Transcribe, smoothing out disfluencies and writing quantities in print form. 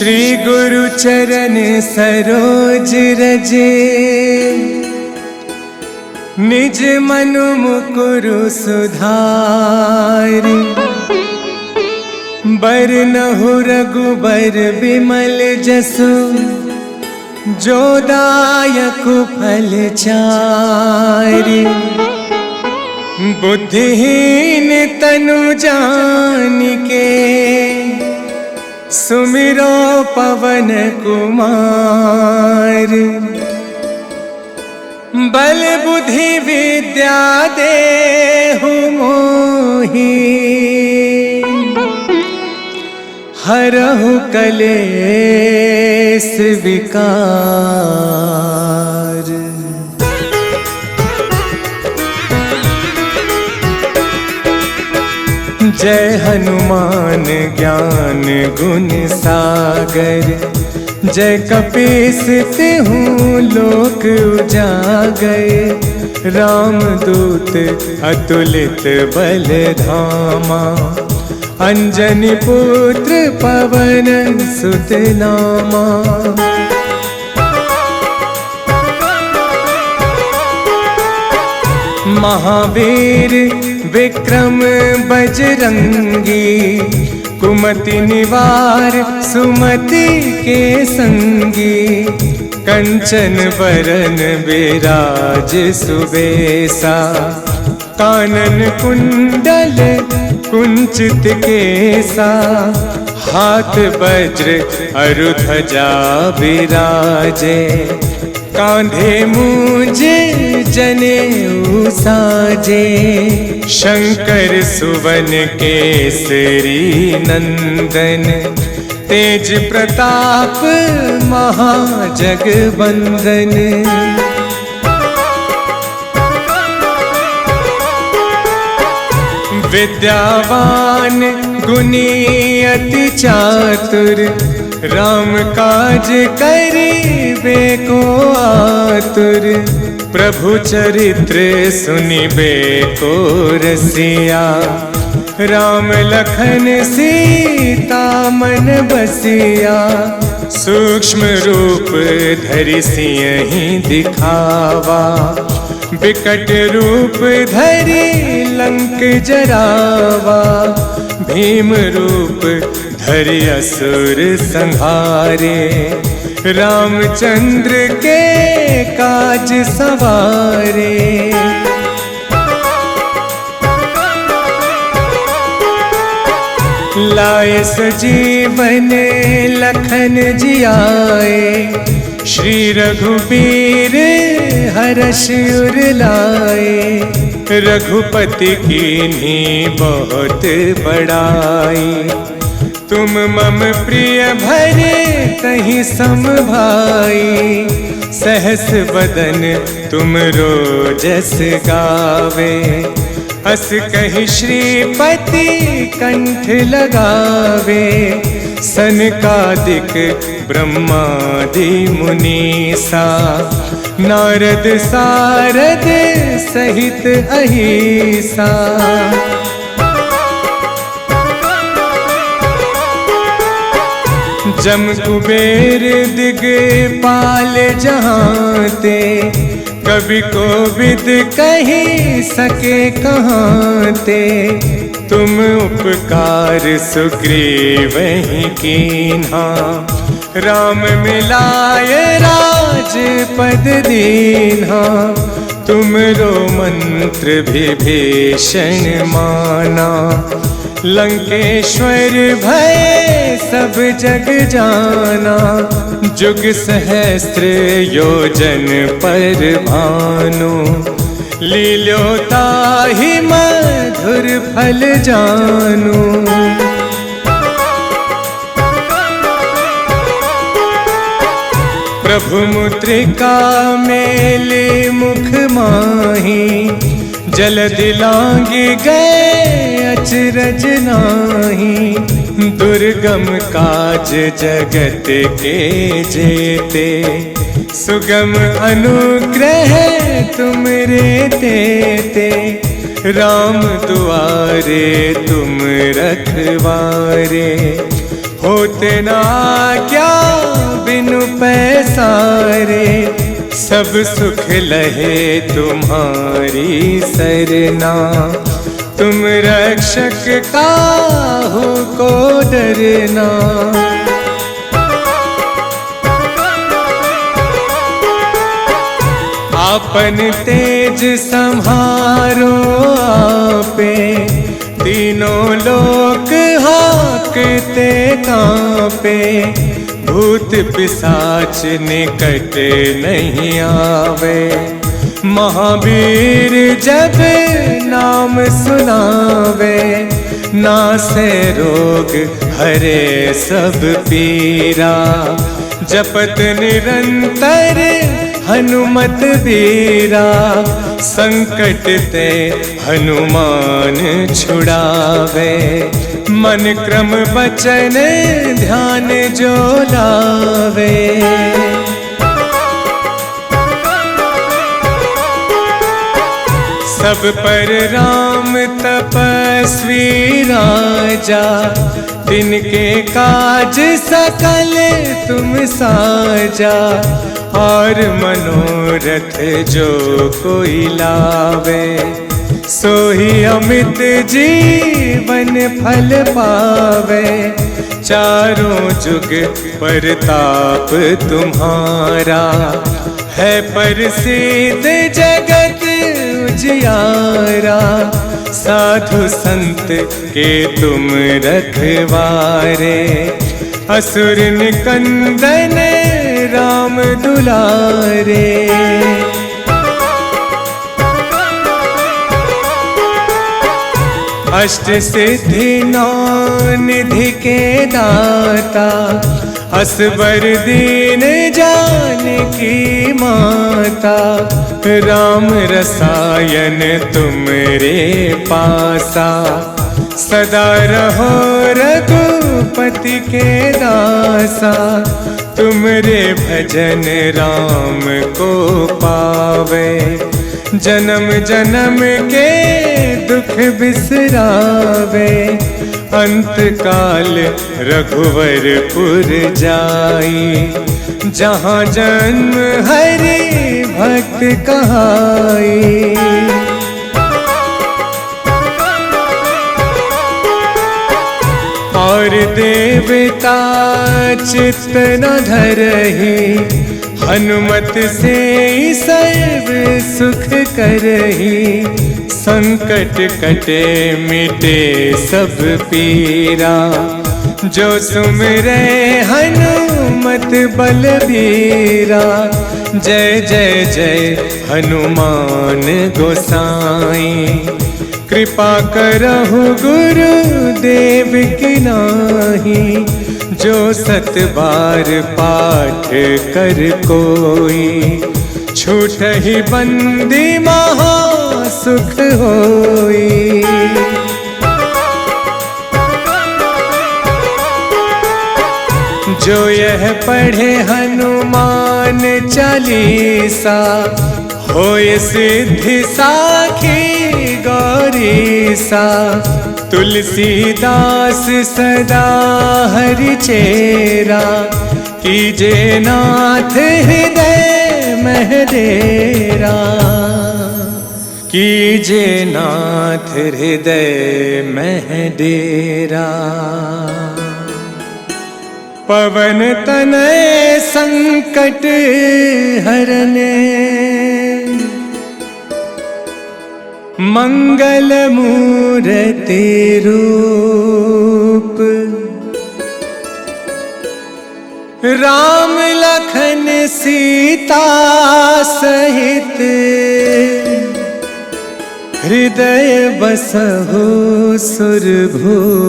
श्री गुरु चरण सरोज रजे, निज मनु मुकुरु सुधारि। बरनहु रघुबर बिमल जसु, जो दायक फल चारि। बुद्धिहीन तनु जानिके, सुमिरो पवन कुमार। बल बुद्धि विद्या देहु मोहि, हरहु कलेस विकार। जय हनुमान ज्ञान गुण सागर, जय कपीस तिहु लोक उजागर। रामदूत अतुलित बल धामा, अंजनी पुत्र पवन सुत नामा। महावीर विक्रम बजरंगी, कुमति निवार सुमति के संगी। कंचन बरन बिराज सुबेसा, कानन कुंडल कुंचित केसा। हाथ वज्र अरु ध्वजा बिराजे, कांधे मूंज जनेऊ साजे। शंकर सुवन केसरी नंदन, तेज प्रताप महाजगवंदन। विद्यावान गुणी अति चातुर, राम काज करिबे को आतुर। प्रभु चरित्र सुनिबे को रसिया, राम लखन सीता मन बसिया। सूक्ष्म रूप धरि सियहि दिखावा, बिकट रूप धरि लंक जरावा। भीम रूप धरि असुर संहारे, रामचंद्र के काज सवारे। लाए सजीवन लखन जियाए, श्री रघुबीर हरष उर लाए। रघुपति कीन्ही बहुत बड़ाई, तुम मम प्रिय भरे कहीं सम भाई। सहस बदन तुम रोजस गावे, अस कहि श्रीपति कंठ लगावे। सनकादिक ब्रह्मादि मुनीसा, नारद सारद सहित अहिसा। जम कुबेर दिगपाल जहाँते, कवि कोविद कही सके कहाँते। तुम उपकार सुग्रीवहि कीन्हा, राम मिलाए राजपद दीन्हा। तुमरो मंत्र विभीषण माना, लंकेश्वर भय सब जग जाना। जुग सहस्त्र योजन पर भानु, लील्योताहि मधुर फल जानू। प्रभु मुद्रिका मेले मुख माही, जलधि लांघि गए अचरज नाही। दुर्गम काज जगत के जेते, सुगम अनुग्रह तुमरे तेते। राम दुआरे तुम रखवारे, होते ना क्या बिनु पैसारे, सब सुख लहे तुम्हारी सरना। तुम रक्षक काहू को डरना। आपन तेज संहारो आपे, तीनों लोक हाकते कांपे। भूत पिशाच निकट नहीं आवे, महावीर जब नाम सुनावे। नासे रोग हरे सब पीरा, जपत निरंतर हनुमत बीरा। संकट ते हनुमान छुड़ावे, मन क्रम वचन ध्यान जो लावे। सब पर राम तपस्वी राजा, तिनके काज सकल तुम साजा। और मनोरथ जो कोई लावे, सोही अमित जीवन फल पावे। चारों जुग परताप तुम्हारा, है प्रसिद्ध जगत उजियारा। साधु संत के तुम रखवारे, असुर निकंदन राम दुलारे। अष्ट सिद्धि नौ निधि के दाता, असबर दीन जानकी माता। राम रसायन तुमरे पासा, सदा रहो रघुपति के दासा। तुमरे भजन राम को पावे, जन्म जन्म के दुख बिसरावे। अंत काल रघुवरपुर जाई, जहाँ जन्म हरि भक्त कहाई। और देवता चित्त न धरहि, हनुमत से सर्व सुख करहि। संकट कटे मिटे सब पीरा, जो सुमिरै हनुमत बलबीरा। जय जय जय हनुमान गोसाई, कृपा करहु गुरु देव की नाही। जो सत बार पाठ कर कोई, छूटहि बंदी महा सुख होई। जो यह पढ़े हनुमान चालीसा, होय सिद्धि साखी गौरीसा। तुलसीदास सदा हरि चेरा, कीजे नाथ हृदय मह डेरा। कीजे नाथ हृदय मह डेरा। पवन तनय संकट हरने, मंगल मूर्ति रूप। राम लखन सीता सहित, हृदय बसहु सुरभूप।